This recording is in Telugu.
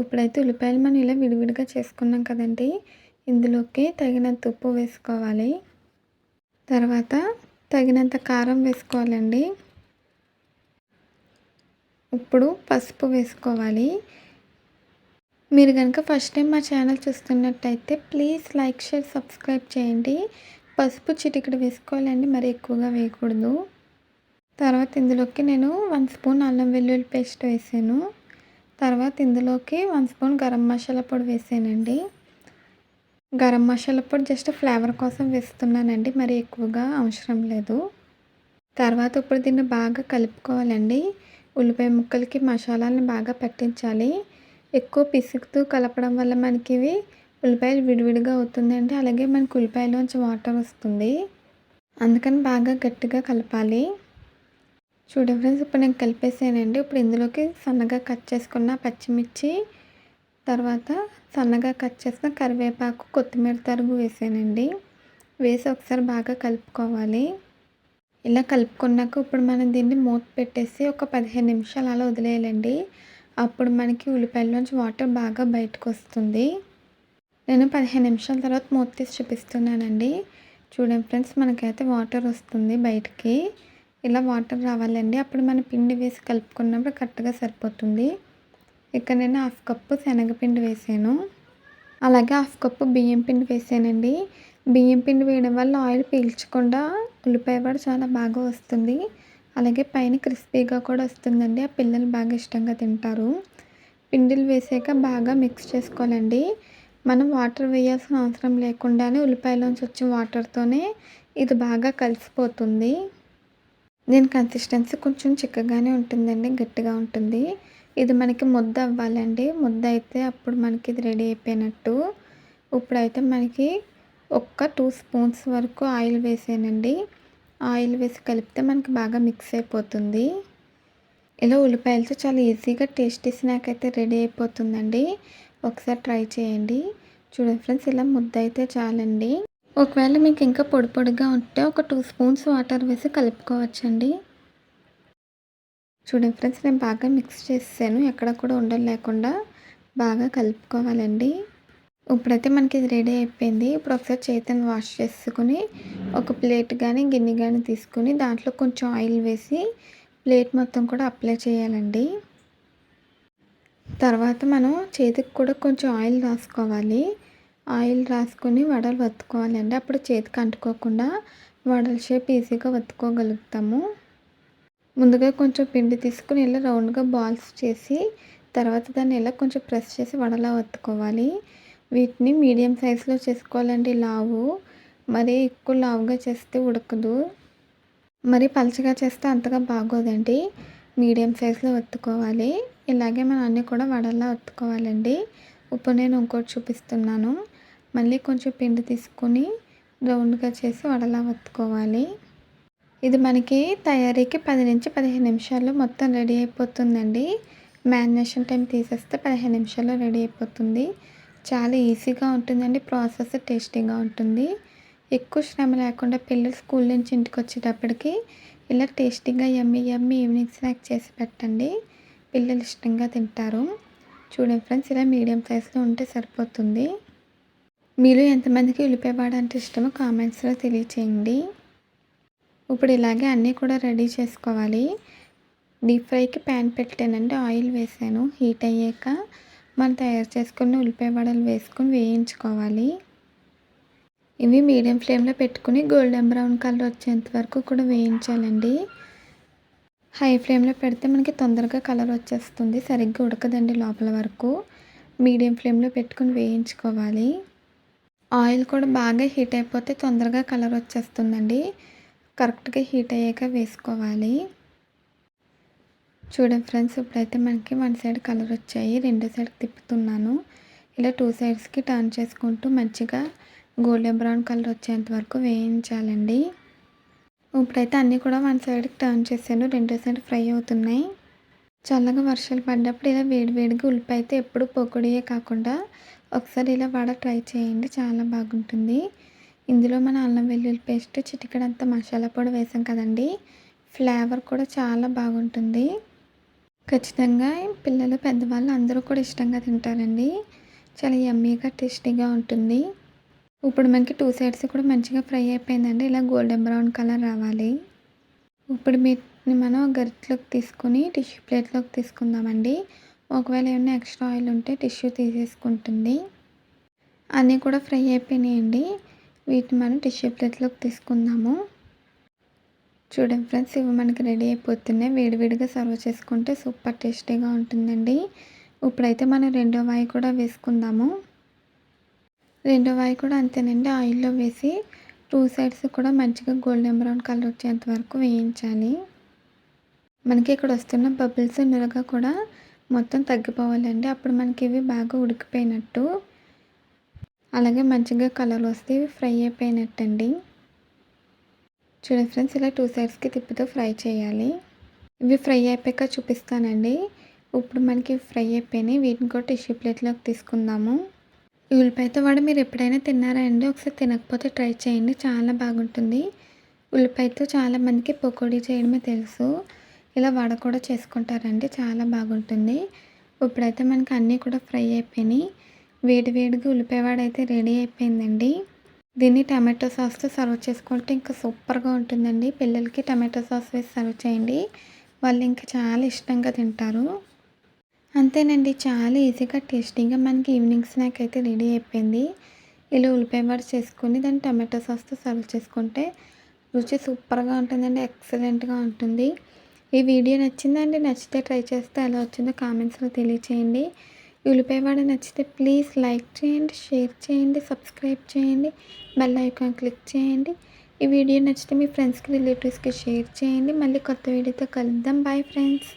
ఇప్పుడైతే ఉల్లిపాయలు మనం ఇలా విడివిడిగా చేసుకున్నాం కదండీ! ఇందులోకి తగినంత ఉప్పు వేసుకోవాలి. తర్వాత తగినంత కారం వేసుకోవాలండి. ఇప్పుడు పసుపు వేసుకోవాలి. మీరు గనుక ఫస్ట్ టైం మా ఛానల్ చూస్తున్నట్టయితే ప్లీజ్ లైక్, షేర్, సబ్స్క్రైబ్ చేయండి. పసుపు చిటికెడు వేసుకోవాలండి, మరి ఎక్కువగా వేయకూడదు. తర్వాత ఇందులోకి నేను 1 స్పూన్ అల్లం వెల్లుల్లి పేస్ట్ వేసాను. తర్వాత ఇందులోకి 1 స్పూన్ గరం మసాలా పొడి వేసానండి. గరం మసాలా పొడి జస్ట్ ఫ్లేవర్ కోసం వేస్తున్నానండి, మరి ఎక్కువగా అవసరం లేదు. తర్వాత ఇప్పుడు దీన్ని బాగా కలుపుకోవాలండి. ఉల్లిపాయ ముక్కలకి మసాలాని బాగా పట్టించాలి. ఎక్కువ పిసుకుతూ కలపడం వల్ల మనకి ఇవి ఉల్లిపాయలు విడివిడిగా అవుతుందండి. అలాగే మనకి ఉల్లిపాయలోంచి వాటర్ వస్తుంది. అందుకని బాగా గట్టిగా కలపాలి. చూడండి ఫ్రెండ్స్, ఇప్పుడు నేను కలిపేసానండి. ఇప్పుడు ఇందులోకి సన్నగా కట్ చేసుకున్న పచ్చిమిర్చి, తర్వాత సన్నగా కట్ చేసిన కరివేపాకు, కొత్తిమీర తరుగు వేసానండి. వేసి ఒకసారి బాగా కలుపుకోవాలి. ఇలా కలుపుకున్నాక ఇప్పుడు మనం దీన్ని మూత పెట్టేసి ఒక 15 నిమిషాలు అలా వదిలేయాలండి. అప్పుడు మనకి ఉల్లిపాయలోంచి వాటర్ బాగా బయటకు వస్తుంది. నేను 15 నిమిషాల తర్వాత మూత తీసి చూపిస్తున్నానండి. చూడండి ఫ్రెండ్స్, మనకైతే వాటర్ వస్తుంది బయటికి. ఇలా వాటర్ రావాలండి. అప్పుడు మనం పిండి వేసి కలుపుకున్నప్పుడు కరెక్ట్గా సరిపోతుంది. ఇక్కడ నేను 1/2 కప్పు శనగపిండి వేసాను. అలాగే 1/2 కప్పు బియ్యం పిండి వేసానండి. బియ్యం పిండి వేయడం వల్ల ఆయిల్ పీల్చకుండా ఉల్లిపాయ వడ చాలా బాగా వస్తుంది. అలాగే పైన క్రిస్పీగా కూడా వస్తుందండి. ఆ పిల్లలు బాగా ఇష్టంగా తింటారు. పిండిలు వేసాక బాగా మిక్స్ చేసుకోవాలండి. మనం వాటర్ వేయాల్సిన అవసరం లేకుండానే ఉల్లిపాయలోంచి వచ్చే వాటర్తోనే ఇది బాగా కలిసిపోతుంది. దీని కన్సిస్టెన్సీ కొంచెం చిక్కగానే ఉంటుందండి, గట్టిగా ఉంటుంది. ఇది మనకి ముద్ద అవ్వాలండి. ముద్ద అయితే అప్పుడు మనకి ఇది రెడీ అయిపోయినట్టు. ఇప్పుడైతే మనకి ఒక్క 2 స్పూన్స్ వరకు ఆయిల్ వేసానండి. ఆయిల్ వేసి కలిపితే మనకి బాగా మిక్స్ అయిపోతుంది. ఇలా ఉల్లిపాయలతో చాలా ఈజీగా టేస్టీ స్నాక్ అయితే రెడీ అయిపోతుందండి. ఒకసారి ట్రై చేయండి. చూడండి ఫ్రెండ్స్, ఇలా ముద్ద అయితే చాలండి. ఒకవేళ మీకు ఇంకా పొడి పొడిగా ఉంటే ఒక 2 స్పూన్స్ వాటర్ వేసి కలుపుకోవచ్చండి. చూడండి ఫ్రెండ్స్, నేను బాగా మిక్స్ చేసాను. ఎక్కడ కూడా ఉండలు లేకుండా బాగా కలుపుకోవాలండి. ఇప్పుడైతే మనకి ఇది రెడీ అయిపోయింది. ఇప్పుడు ఒకసారి చేతిని వాష్ చేసుకుని ఒక ప్లేట్ కానీ గిన్నె కానీ తీసుకుని దాంట్లో కొంచెం ఆయిల్ వేసి ప్లేట్ మొత్తం కూడా అప్లై చేయాలండి. తర్వాత మనం చేతికి కూడా కొంచెం ఆయిల్ రాసుకోవాలి. ఆయిల్ రాసుకొని వడలు వత్తుకోవాలండి. అప్పుడు చేతికి అంటుకోకుండా వడల షేప్ ఈజీగా వత్తుకోగలుగుతాము. ముందుగా కొంచెం పిండి తీసుకుని ఇలా రౌండ్గా బాల్స్ చేసి తర్వాత దాన్ని ఇలా కొంచెం ప్రెస్ చేసి వడలా వత్తుకోవాలి. వీటిని మీడియం సైజులో చేసుకోవాలండి. లావు మరీ ఎక్కువ లావుగా చేస్తే ఉడకదు, మరి పలచగా చేస్తే అంతగా బాగోదండి. మీడియం సైజులో వత్తుకోవాలి. ఇలాగే మనం అన్నీ కూడా వడలా వత్తుకోవాలండి. ఇప్పుడు నేను ఇంకోటి చూపిస్తున్నాను. మళ్ళీ కొంచెం పిండి తీసుకొని రౌండ్గా చేసి వడలా వత్తుకోవాలి. ఇది మనకి తయారీకి 10 నుంచి 15 నిమిషాల్లో మొత్తం రెడీ అయిపోతుందండి. మ్యారినేషన్ టైం తీసేస్తే 15 నిమిషాల్లో రెడీ అయిపోతుంది. చాలా ఈజీగా ఉంటుందండి. ప్రాసెస్ టేస్టీగా ఉంటుంది. ఎక్కువ శ్రమ లేకుండా పిల్లలు స్కూల్ నుంచి ఇంటికి వచ్చేటప్పటికి ఇలా టేస్టీగా యమ్మీ యమ్మీ ఈవినింగ్ స్నాక్ చేసి పెట్టండి. పిల్లలు ఇష్టంగా తింటారు. చూడండి ఫ్రెండ్స్, ఇలా మీడియం సైజులో ఉంటే సరిపోతుంది. మీరు ఎంతమందికి ఉల్లిపాయ వడ అంటే ఇష్టమో కామెంట్స్లో తెలియచేయండి. ఇప్పుడు ఇలాగే అన్నీ కూడా రెడీ చేసుకోవాలి. డీప్ ఫ్రైకి ప్యాన్ పెట్టానండి. ఆయిల్ వేసాను. హీట్ అయ్యాక మనం తయారు చేసుకున్న ఉల్లిపాయ వడలు వేసుకొని వేయించుకోవాలి. ఇవి మీడియం ఫ్లేమ్లో పెట్టుకుని గోల్డెన్ బ్రౌన్ కలర్ వచ్చేంత వరకు కూడా వేయించాలండి. హై ఫ్లేమ్లో పెడితే మనకి తొందరగా కలర్ వచ్చేస్తుంది, సరిగ్గా ఉడకదండి లోపల వరకు. మీడియం ఫ్లేమ్లో పెట్టుకుని వేయించుకోవాలి. ఆయిల్ కూడా బాగా హీట్ అయిపోతే తొందరగా కలర్ వచ్చేస్తుందండి. కరెక్ట్గా హీట్ అయ్యాక వేసుకోవాలి. చూడండి ఫ్రెండ్స్, ఇప్పుడైతే మనకి 1 సైడ్ కలర్ వచ్చాయి. రెండో సైడ్కి తిప్పుతున్నాను. ఇలా 2 సైడ్స్కి టర్న్ చేసుకుంటూ మంచిగా గోల్డెన్ బ్రౌన్ కలర్ వచ్చేంత వరకు వేయించాలండి. ఇప్పుడైతే అన్నీ కూడా 1 సైడ్కి టర్న్ చేశాను. రెండో సైడ్ ఫ్రై అవుతున్నాయి. చల్లగా వర్షాలు పడ్డప్పుడు ఇలా వేడివేడిగా ఉల్లిపాయ అయితే ఎప్పుడు పొక్కుడియే కాకుండా ఒకసారి ఇలా వడ ట్రై చేయండి, చాలా బాగుంటుంది. ఇందులో మన అల్లం వెల్లుల్లి పేస్ట్, చిటికెడంతా మసాలా పొడి వేసాం కదండి. ఫ్లేవర్ కూడా చాలా బాగుంటుంది. ఖచ్చితంగా పిల్లలు, పెద్దవాళ్ళు అందరూ కూడా ఇష్టంగా తింటారండి. చాలా యమ్మీగా, టేస్టీగా ఉంటుంది. ఇప్పుడు మనకి 2 సైడ్స్ కూడా మంచిగా ఫ్రై అయిపోయిందండి. ఇలా గోల్డెన్ బ్రౌన్ కలర్ రావాలి. ఇప్పుడు వీటిని మనం గరిటెలోకి తీసుకొని టిష్యూ ప్లేట్లోకి తీసుకుందామండి. ఒకవేళ ఏమైనా ఎక్స్ట్రా ఆయిల్ ఉంటే టిష్యూ తీసేసుకుంటుంది. అన్నీ కూడా ఫ్రై అయిపోయినాయండి. వీటిని మనం టిష్యూ ప్లేట్లోకి తీసుకుందాము. చూడండి ఫ్రెండ్స్, ఇవి మనకి రెడీ అయిపోతున్నాయి. వేడివేడిగా సర్వ్ చేసుకుంటే సూపర్ టేస్టీగా ఉంటుందండి. ఇప్పుడైతే మనం రెండో వాయి కూడా వేసుకుందాము. రెండో వాయి కూడా అంతేనండి, ఆయిల్లో వేసి 2 సైడ్స్ కూడా మంచిగా గోల్డెన్ బ్రౌన్ కలర్ వచ్చేంత వరకు వేయించాలి. మనకి ఇక్కడ వస్తున్న బబుల్స్ నురగ కూడా మొత్తం తగ్గిపోవాలండి. అప్పుడు మనకి ఇవి బాగా ఉడికిపోయినట్టు, అలాగే మంచిగా కలర్ వస్తే ఇవి ఫ్రై అయిపోయినట్టండి. చూడండి ఫ్రెండ్స్, ఇలా 2 సైడ్స్కి తిప్పుతూ ఫ్రై చేయాలి. ఇవి ఫ్రై అయిపోయాక చూపిస్తానండి. ఇప్పుడు మనకి ఫ్రై అయిపోయినాయి. వీటిని కూడా టిష్యూ ప్లేట్లోకి తీసుకుందాము. ఈ ఉల్లిపాయతో వడ మీరు ఎప్పుడైనా తిన్నారా అండి? ఒకసారి తినకపోతే ట్రై చేయండి, చాలా బాగుంటుంది. ఉల్లిపాయతో చాలామందికి పకోడీ చేయడమే తెలుసు. ఇలా వడ కూడా చేసుకుంటారండి, చాలా బాగుంటుంది. ఇప్పుడైతే మనకి అన్నీ కూడా ఫ్రై అయిపోయినాయి. వేడివేడిగా ఉల్లిపాయ వడ అయితే రెడీ అయిపోయిందండి. దీన్ని టమాటో సాస్తో సర్వ్ చేసుకుంటే ఇంకా సూపర్గా ఉంటుందండి. పిల్లలకి టమాటో సాస్ వేసి సర్వ్ చేయండి, వాళ్ళు ఇంకా చాలా ఇష్టంగా తింటారు. అంతేనండి, చాలా ఈజీగా టేస్టీగా మనకి ఈవినింగ్ స్నాక్ అయితే రెడీ అయిపోయింది. ఇలా ఉల్లిపాయ వడ చేసుకొని దాన్ని టమాటో సాస్తో సర్వ్ చేసుకుంటే రుచి సూపర్గా ఉంటుందండి, ఎక్సలెంట్గా ఉంటుంది. ఈ వీడియో నచ్చిందండి? నచ్చితే ట్రై చేస్తే ఎలా వచ్చిందో కామెంట్స్లో తెలియచేయండి. ఈ ఉల్లిపాయ వడ నచ్చితే ప్లీజ్ లైక్ చేయండి, షేర్ చేయండి, సబ్స్క్రైబ్ చేయండి, బెల్ ఐకాన్ క్లిక్ చేయండి. ఈ వీడియో నచ్చితే మీ ఫ్రెండ్స్కి, రిలేటివ్స్కి షేర్ చేయండి. మళ్ళీ కొత్త వీడియోతో కలుద్దాం. Bye friends.